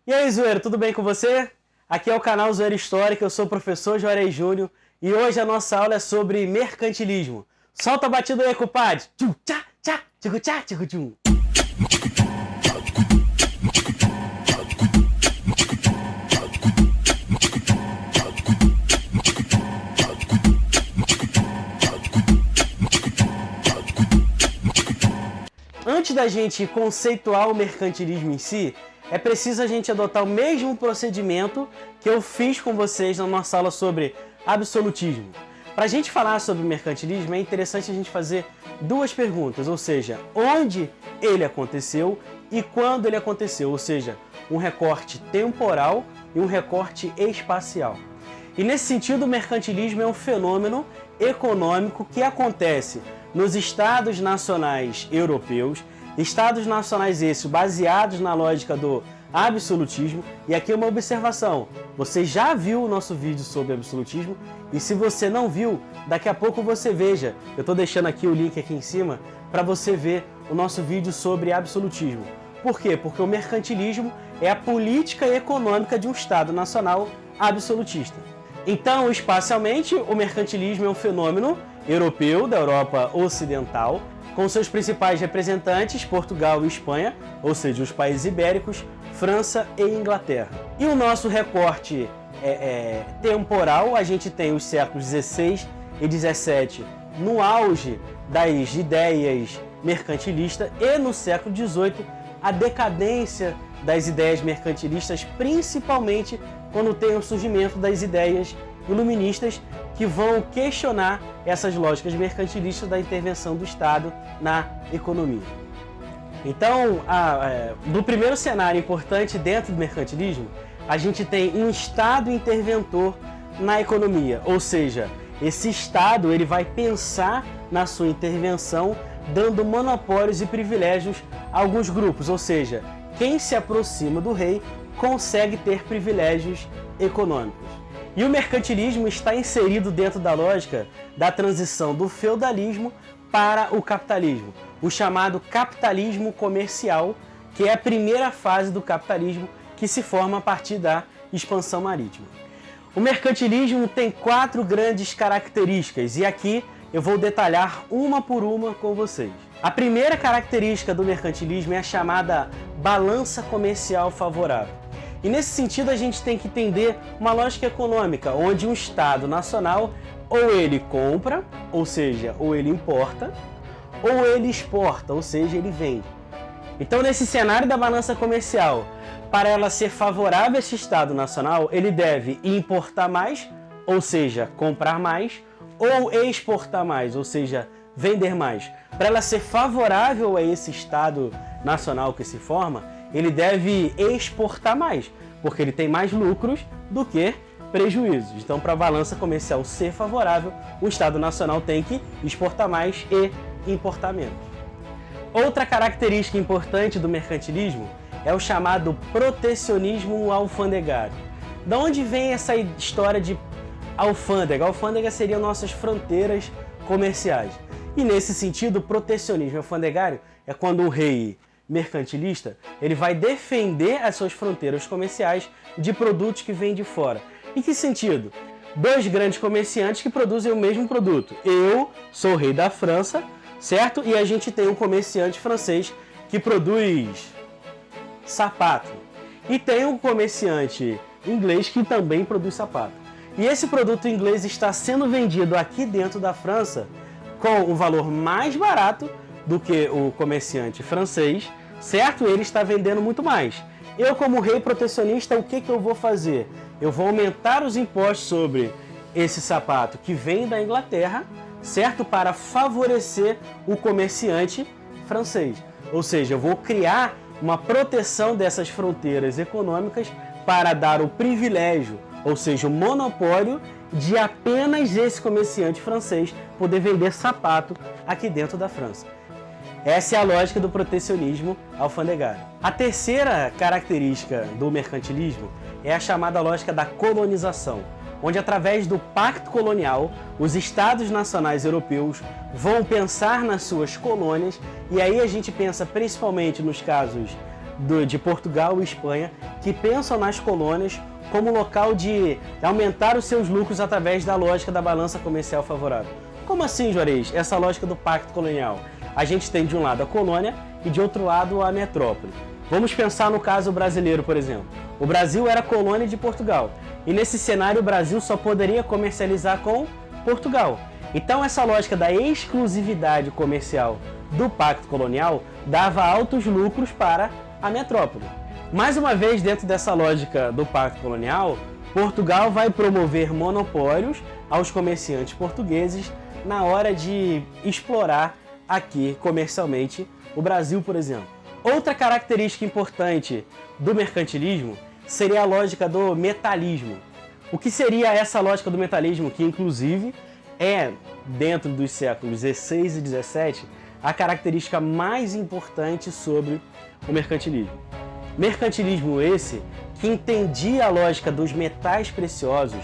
E aí, Zoeiro, tudo bem com você? Aqui é o canal Zoeira Histórica, eu sou o professor Juarez Júnior e hoje a nossa aula é sobre mercantilismo. Solta a batida aí, compadre! Tchum, tchá, tchá, tchicu, tchá, tchicu, tchum. Antes da gente conceituar o mercantilismo em si, é preciso a gente adotar o mesmo procedimento que eu fiz com vocês na nossa aula sobre absolutismo. Para a gente falar sobre mercantilismo, é interessante a gente fazer duas perguntas, ou seja, onde ele aconteceu e quando ele aconteceu, ou seja, um recorte temporal e um recorte espacial. E nesse sentido, o mercantilismo é um fenômeno econômico que acontece nos Estados nacionais europeus, Estados nacionais esses baseados na lógica do absolutismo. E aqui uma observação, você já viu o nosso vídeo sobre absolutismo e se você não viu, daqui a pouco você veja. Eu estou deixando aqui o link aqui em cima para você ver o nosso vídeo sobre absolutismo. Por quê? Porque o mercantilismo é a política econômica de um Estado nacional absolutista. Então, espacialmente, o mercantilismo é um fenômeno europeu, da Europa Ocidental, com seus principais representantes, Portugal e Espanha, ou seja, os países ibéricos, França e Inglaterra. E o nosso recorte temporal, a gente tem os séculos XVI e XVII no auge das ideias mercantilistas e no século XVIII a decadência das ideias mercantilistas, principalmente quando tem o surgimento das ideias iluministas que vão questionar essas lógicas mercantilistas da intervenção do Estado na economia. Então, no primeiro cenário importante dentro do mercantilismo, a gente tem um Estado interventor na economia, ou seja, esse Estado ele vai pensar na sua intervenção dando monopólios e privilégios a alguns grupos, ou seja, quem se aproxima do rei consegue ter privilégios econômicos. E o mercantilismo está inserido dentro da lógica da transição do feudalismo para o capitalismo, o chamado capitalismo comercial, que é a primeira fase do capitalismo que se forma a partir da expansão marítima. O mercantilismo tem 4 grandes características e aqui eu vou detalhar uma por uma com vocês. A primeira característica do mercantilismo é a chamada balança comercial favorável. E nesse sentido a gente tem que entender uma lógica econômica, onde um Estado nacional ou ele compra, ou seja, ou ele importa, ou ele exporta, ou seja, ele vende. Então nesse cenário da balança comercial, para ela ser favorável a esse Estado nacional, ele deve importar mais, ou seja, comprar mais, ou exportar mais, ou seja, vender mais. Para ela ser favorável a esse Estado nacional que se forma, ele deve exportar mais, porque ele tem mais lucros do que prejuízos. Então, para a balança comercial ser favorável, o Estado nacional tem que exportar mais e importar menos. Outra característica importante do mercantilismo é o chamado protecionismo alfandegário. Da onde vem essa história de alfândega? A alfândega seriam nossas fronteiras comerciais. E nesse sentido, o protecionismo alfandegário é quando o rei mercantilista ele vai defender as suas fronteiras comerciais de produtos que vêm de fora. Em que sentido? 2 grandes comerciantes que produzem o mesmo produto. Eu sou o rei da França, certo? E a gente tem um comerciante francês que produz sapato. E tem um comerciante inglês que também produz sapato. E esse produto inglês está sendo vendido aqui dentro da França com um valor mais barato do que o comerciante francês, certo? Ele está vendendo muito mais. Eu, como rei protecionista, o que eu vou fazer? Eu vou aumentar os impostos sobre esse sapato que vem da Inglaterra, certo? Para favorecer o comerciante francês. Ou seja, eu vou criar uma proteção dessas fronteiras econômicas para dar o privilégio, ou seja, o monopólio de apenas esse comerciante francês poder vender sapato aqui dentro da França. Essa é a lógica do protecionismo alfandegário. A terceira característica do mercantilismo é a chamada lógica da colonização, onde através do pacto colonial, os estados nacionais europeus vão pensar nas suas colônias, e aí a gente pensa principalmente nos casos de Portugal e Espanha que pensam nas colônias como local de aumentar os seus lucros através da lógica da balança comercial favorável. Como assim, Juarez? Essa lógica do pacto colonial. A gente tem de um lado a colônia e de outro lado a metrópole. Vamos pensar no caso brasileiro, por exemplo. O Brasil era colônia de Portugal e nesse cenário o Brasil só poderia comercializar com Portugal. Então essa lógica da exclusividade comercial do pacto colonial dava altos lucros para a metrópole. Mais uma vez, dentro dessa lógica do pacto colonial, Portugal vai promover monopólios aos comerciantes portugueses na hora de explorar aqui comercialmente o Brasil, por exemplo. Outra característica importante do mercantilismo seria a lógica do metalismo. O que seria essa lógica do metalismo, que inclusive é, dentro dos séculos XVI e XVII, a característica mais importante sobre o mercantilismo. Mercantilismo esse que entendia a lógica dos metais preciosos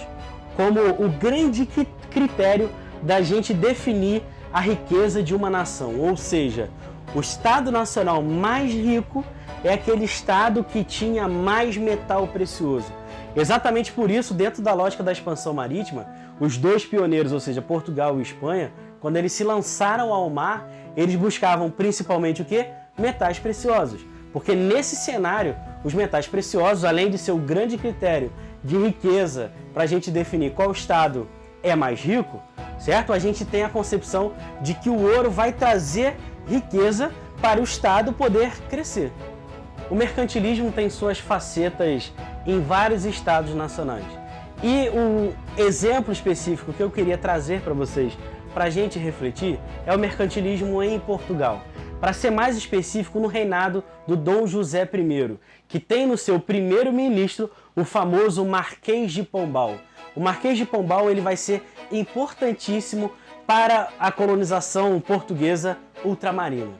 como o grande critério da gente definir a riqueza de uma nação, ou seja, o Estado nacional mais rico é aquele Estado que tinha mais metal precioso. Exatamente por isso, dentro da lógica da expansão marítima, os dois pioneiros, ou seja, Portugal e Espanha, quando eles se lançaram ao mar, eles buscavam principalmente o quê? Metais preciosos. Porque nesse cenário, os metais preciosos, além de ser o grande critério de riqueza para a gente definir qual Estado é mais rico, certo? A gente tem a concepção de que o ouro vai trazer riqueza para o Estado poder crescer. O mercantilismo tem suas facetas em vários estados nacionais. E o exemplo específico que eu queria trazer para vocês, para a gente refletir, é o mercantilismo em Portugal. Para ser mais específico, no reinado do Dom José I, que tem no seu primeiro-ministro o famoso Marquês de Pombal. O Marquês de Pombal ele vai ser importantíssimo para a colonização portuguesa ultramarina.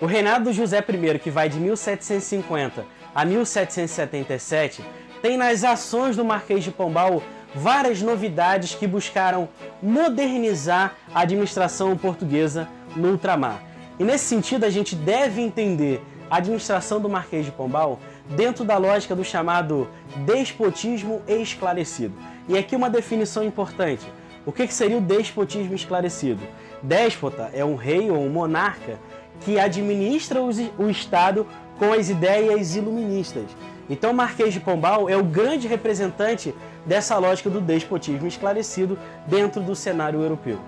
O reinado do José I, que vai de 1750 a 1777, tem nas ações do Marquês de Pombal várias novidades que buscaram modernizar a administração portuguesa no ultramar. E nesse sentido a gente deve entender a administração do Marquês de Pombal dentro da lógica do chamado despotismo esclarecido. E aqui uma definição importante. O que seria o despotismo esclarecido? Déspota é um rei ou um monarca que administra o Estado com as ideias iluministas. Então o Marquês de Pombal é o grande representante dessa lógica do despotismo esclarecido dentro do cenário europeu.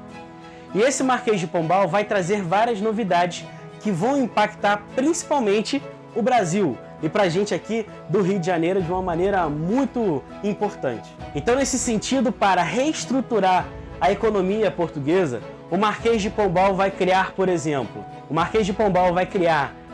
E esse Marquês de Pombal vai trazer várias novidades que vão impactar principalmente o Brasil e para a gente aqui do Rio de Janeiro de uma maneira muito importante. Então, nesse sentido, para reestruturar a economia portuguesa, o Marquês de Pombal vai criar, por exemplo,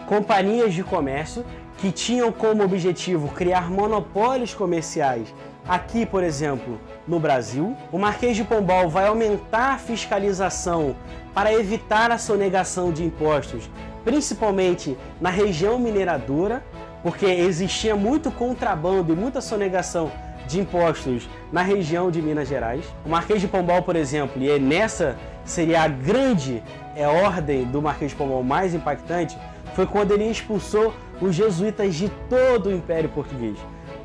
companhias de comércio que tinham como objetivo criar monopólios comerciais aqui, por exemplo, no Brasil. O Marquês de Pombal vai aumentar a fiscalização para evitar a sonegação de impostos, principalmente na região mineradora, porque existia muito contrabando e muita sonegação de impostos na região de Minas Gerais. O Marquês de Pombal, por exemplo, e nessa seria a grande ordem do Marquês de Pombal mais impactante, foi quando ele expulsou os jesuítas de todo o Império Português.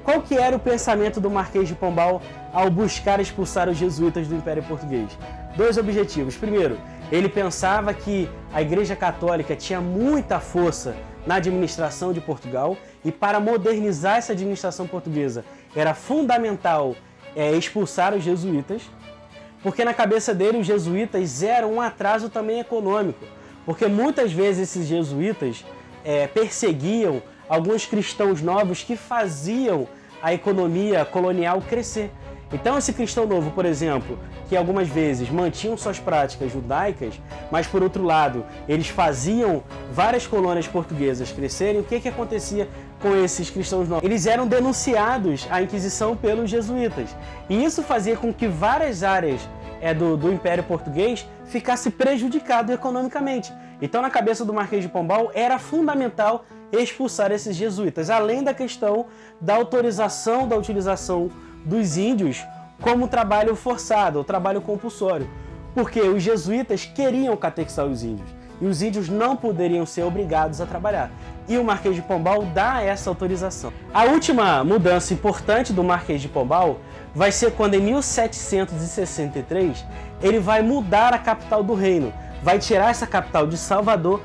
Qual que era o pensamento do Marquês de Pombal ao buscar expulsar os jesuítas do Império Português? Dois objetivos. Primeiro, ele pensava que a Igreja Católica tinha muita força na administração de Portugal e para modernizar essa administração portuguesa era fundamental expulsar os jesuítas, porque na cabeça dele os jesuítas eram um atraso também econômico, porque muitas vezes esses jesuítas perseguiam alguns cristãos novos que faziam a economia colonial crescer. Então esse cristão novo, por exemplo, que algumas vezes mantinham suas práticas judaicas, mas por outro lado, eles faziam várias colônias portuguesas crescerem, o que acontecia com esses cristãos novos? Eles eram denunciados à Inquisição pelos jesuítas. E isso fazia com que várias áreas do Império Português ficasse prejudicado economicamente. Então na cabeça do Marquês de Pombal era fundamental expulsar esses jesuítas, além da questão da autorização da utilização dos índios como trabalho forçado, ou trabalho compulsório, porque os jesuítas queriam catequizar os índios. e os índios não poderiam ser obrigados a trabalhar. E o Marquês de Pombal dá essa autorização. A última mudança importante do Marquês de Pombal vai ser quando, em 1763, ele vai mudar a capital do reino. Vai tirar essa capital de Salvador,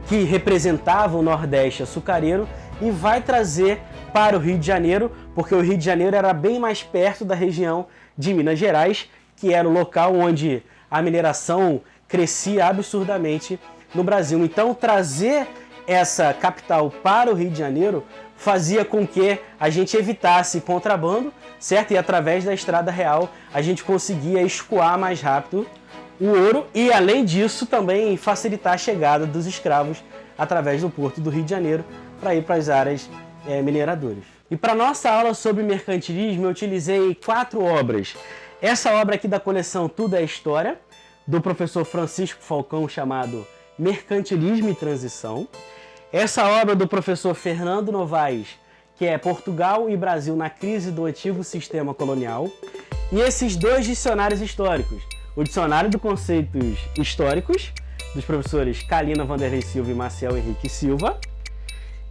que representava o Nordeste açucareiro, e vai trazer para o Rio de Janeiro, porque o Rio de Janeiro era bem mais perto da região de Minas Gerais, que era o local onde a mineração crescia absurdamente no Brasil. Então, trazer essa capital para o Rio de Janeiro fazia com que a gente evitasse contrabando, certo? E através da Estrada Real a gente conseguia escoar mais rápido o ouro e, além disso, também facilitar a chegada dos escravos através do porto do Rio de Janeiro para ir para as áreas mineradoras. E para nossa aula sobre mercantilismo eu utilizei 4 obras. Essa obra aqui da coleção Tudo é História, do professor Francisco Falcão, chamado Mercantilismo e Transição. Essa obra do professor Fernando Novaes, que é Portugal e Brasil na crise do antigo sistema colonial. E esses 2 dicionários históricos, o Dicionário de Conceitos Históricos, dos professores Kalina Vanderlei Silva e Maciel Henrique Silva,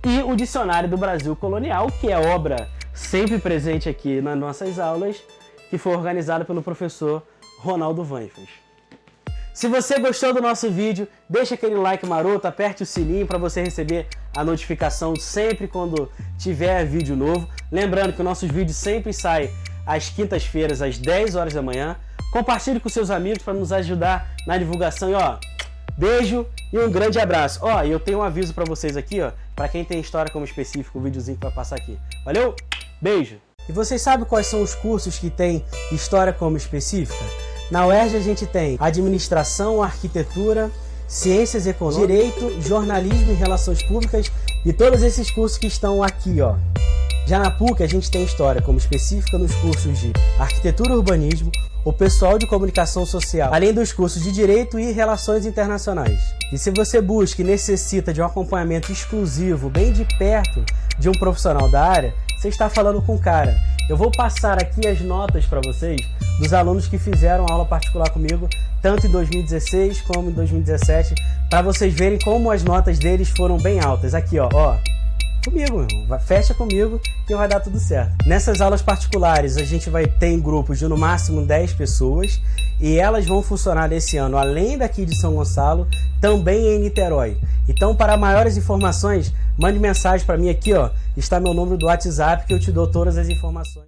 e o Dicionário do Brasil Colonial, que é obra sempre presente aqui nas nossas aulas, que foi organizada pelo professor Ronaldo Vanfas. Se você gostou do nosso vídeo, deixa aquele like maroto, aperte o sininho para você receber a notificação sempre quando tiver vídeo novo. Lembrando que nossos vídeos sempre saem às quintas-feiras, às 10 horas da manhã. Compartilhe com seus amigos para nos ajudar na divulgação. E beijo e um grande abraço. E eu tenho um aviso para vocês aqui, para quem tem história como específico, o videozinho que vai passar aqui. Valeu? Beijo! E vocês sabem quais são os cursos que tem história como específica? Na UERJ a gente tem Administração, Arquitetura, Ciências Econômicas, Direito, Jornalismo e Relações Públicas e todos esses cursos que estão aqui, Já na PUC a gente tem História como específica nos cursos de Arquitetura e Urbanismo, o pessoal de Comunicação Social, além dos cursos de Direito e Relações Internacionais. E se você busca e necessita de um acompanhamento exclusivo, bem de perto de um profissional da área, você está falando com o cara. Eu vou passar aqui as notas para vocês dos alunos que fizeram aula particular comigo, tanto em 2016 como em 2017, para vocês verem como as notas deles foram bem altas. Aqui, comigo, meu irmão. Fecha comigo que vai dar tudo certo. Nessas aulas particulares, a gente vai ter em grupos de no máximo 10 pessoas e elas vão funcionar esse ano, além daqui de São Gonçalo, também em Niterói. Então, para maiores informações, mande mensagem para mim aqui, está meu número do WhatsApp que eu te dou todas as informações.